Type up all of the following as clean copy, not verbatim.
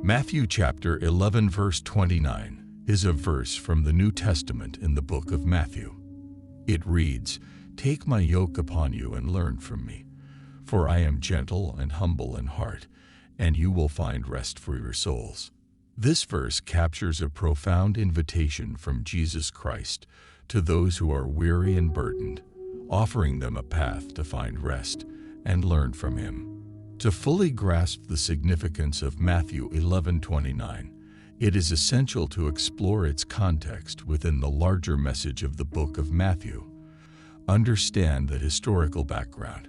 Matthew chapter 11 verse 29 is a verse from the New Testament in the book of Matthew. It reads, "Take my yoke upon you and learn from me, for I am gentle and humble in heart, and you will find rest for your souls." This verse captures a profound invitation from Jesus Christ to those who are weary and burdened, offering them a path to find rest and learn from Him. To fully grasp the significance of Matthew 11:29, it is essential to explore its context within the larger message of the book of Matthew, understand the historical background,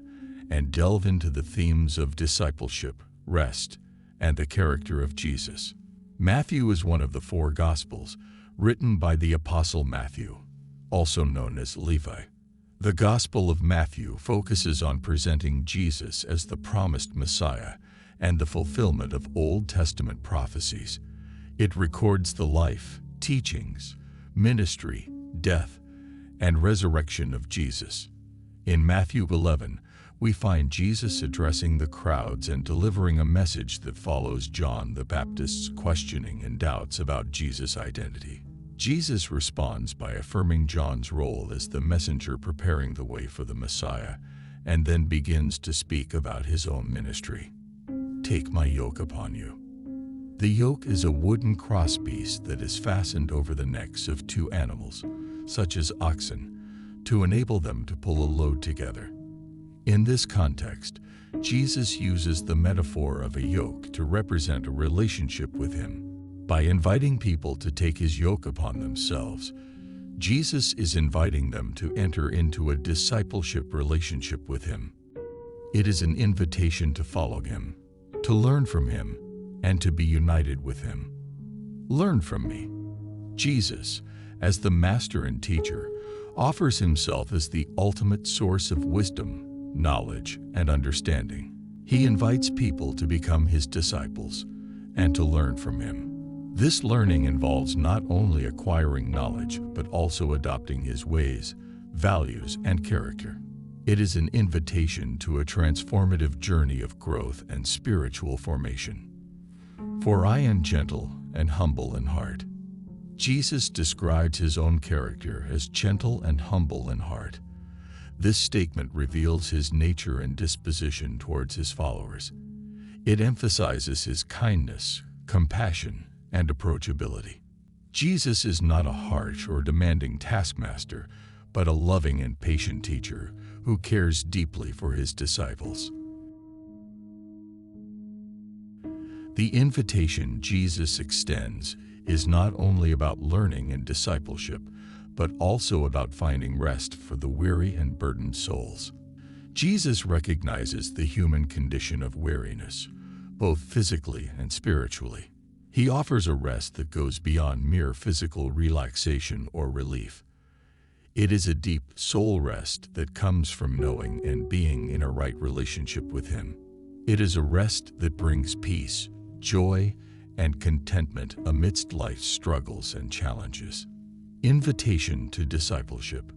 and delve into the themes of discipleship, rest, and the character of Jesus. Matthew is one of the four Gospels written by the Apostle Matthew, also known as Levi. The Gospel of Matthew focuses on presenting Jesus as the promised Messiah and the fulfillment of Old Testament prophecies. It records the life, teachings, ministry, death, and resurrection of Jesus. In Matthew 11, we find Jesus addressing the crowds and delivering a message that follows John the Baptist's questioning and doubts about Jesus' identity. Jesus responds by affirming John's role as the messenger preparing the way for the Messiah, and then begins to speak about his own ministry. "Take my yoke upon you." The yoke is a wooden crosspiece that is fastened over the necks of two animals, such as oxen, to enable them to pull a load together. In this context, Jesus uses the metaphor of a yoke to represent a relationship with Him. By inviting people to take His yoke upon themselves, Jesus is inviting them to enter into a discipleship relationship with Him. It is an invitation to follow Him, to learn from Him, and to be united with Him. Learn from me. Jesus, as the master and teacher, offers Himself as the ultimate source of wisdom, knowledge, and understanding. He invites people to become His disciples and to learn from Him. This learning involves not only acquiring knowledge, but also adopting His ways, values, and character. It is an invitation to a transformative journey of growth and spiritual formation. "For I am gentle and humble in heart." Jesus describes His own character as gentle and humble in heart. This statement reveals His nature and disposition towards His followers. It emphasizes His kindness, compassion, and approachability. Jesus is not a harsh or demanding taskmaster, but a loving and patient teacher who cares deeply for His disciples. The invitation Jesus extends is not only about learning and discipleship, but also about finding rest for the weary and burdened souls. Jesus recognizes the human condition of weariness, both physically and spiritually. He offers a rest that goes beyond mere physical relaxation or relief. It is a deep soul rest that comes from knowing and being in a right relationship with Him. It is a rest that brings peace, joy, and contentment amidst life's struggles and challenges. Invitation to discipleship.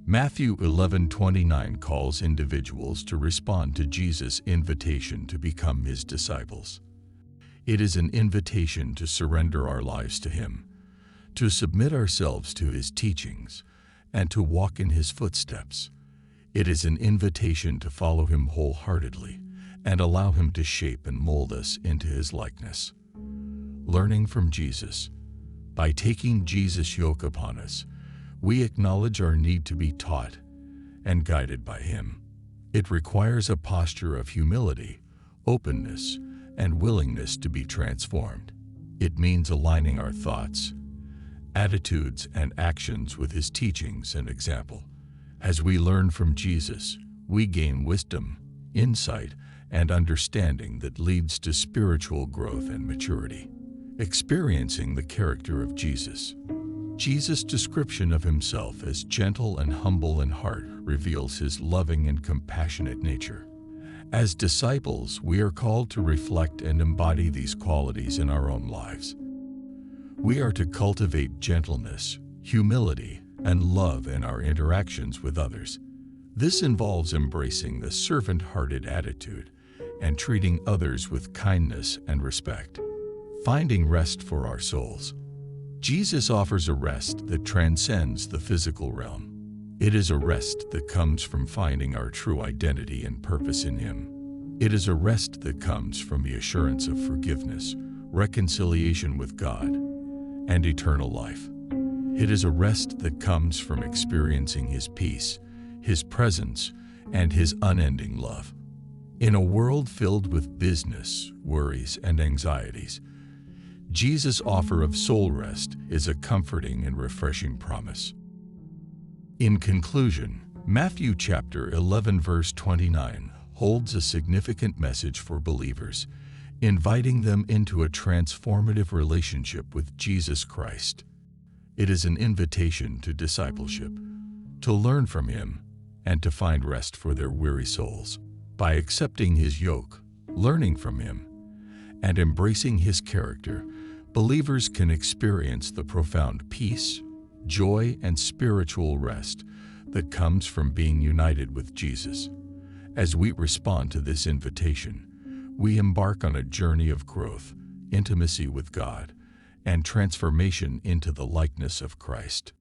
Matthew 11:29 calls individuals to respond to Jesus' invitation to become His disciples. It is an invitation to surrender our lives to Him, to submit ourselves to His teachings, and to walk in His footsteps. It is an invitation to follow Him wholeheartedly and allow Him to shape and mold us into His likeness. Learning from Jesus. By taking Jesus' yoke upon us, we acknowledge our need to be taught and guided by Him. It requires a posture of humility, openness, and willingness to be transformed. It means aligning our thoughts, attitudes, and actions with His teachings and example. As we learn from Jesus, we gain wisdom, insight, and understanding that leads to spiritual growth and maturity. Experiencing the character of Jesus. Jesus' description of Himself as gentle and humble in heart reveals His loving and compassionate nature. As disciples, we are called to reflect and embody these qualities in our own lives. We are to cultivate gentleness, humility, and love in our interactions with others. This involves embracing the servant-hearted attitude and treating others with kindness and respect. Finding rest for our souls. Jesus offers a rest that transcends the physical realm. It is a rest that comes from finding our true identity and purpose in Him. It is a rest that comes from the assurance of forgiveness, reconciliation with God, and eternal life. It is a rest that comes from experiencing His peace, His presence, and His unending love. In a world filled with business, worries, and anxieties, Jesus' offer of soul rest is a comforting and refreshing promise. In conclusion, Matthew chapter 11 verse 29 holds a significant message for believers, inviting them into a transformative relationship with Jesus Christ. It is an invitation to discipleship, to learn from Him, and to find rest for their weary souls. By accepting His yoke, learning from Him, and embracing His character, believers can experience the profound peace, joy, and spiritual rest that comes from being united with Jesus. As we respond to this invitation, we embark on a journey of growth, intimacy with God, and transformation into the likeness of Christ.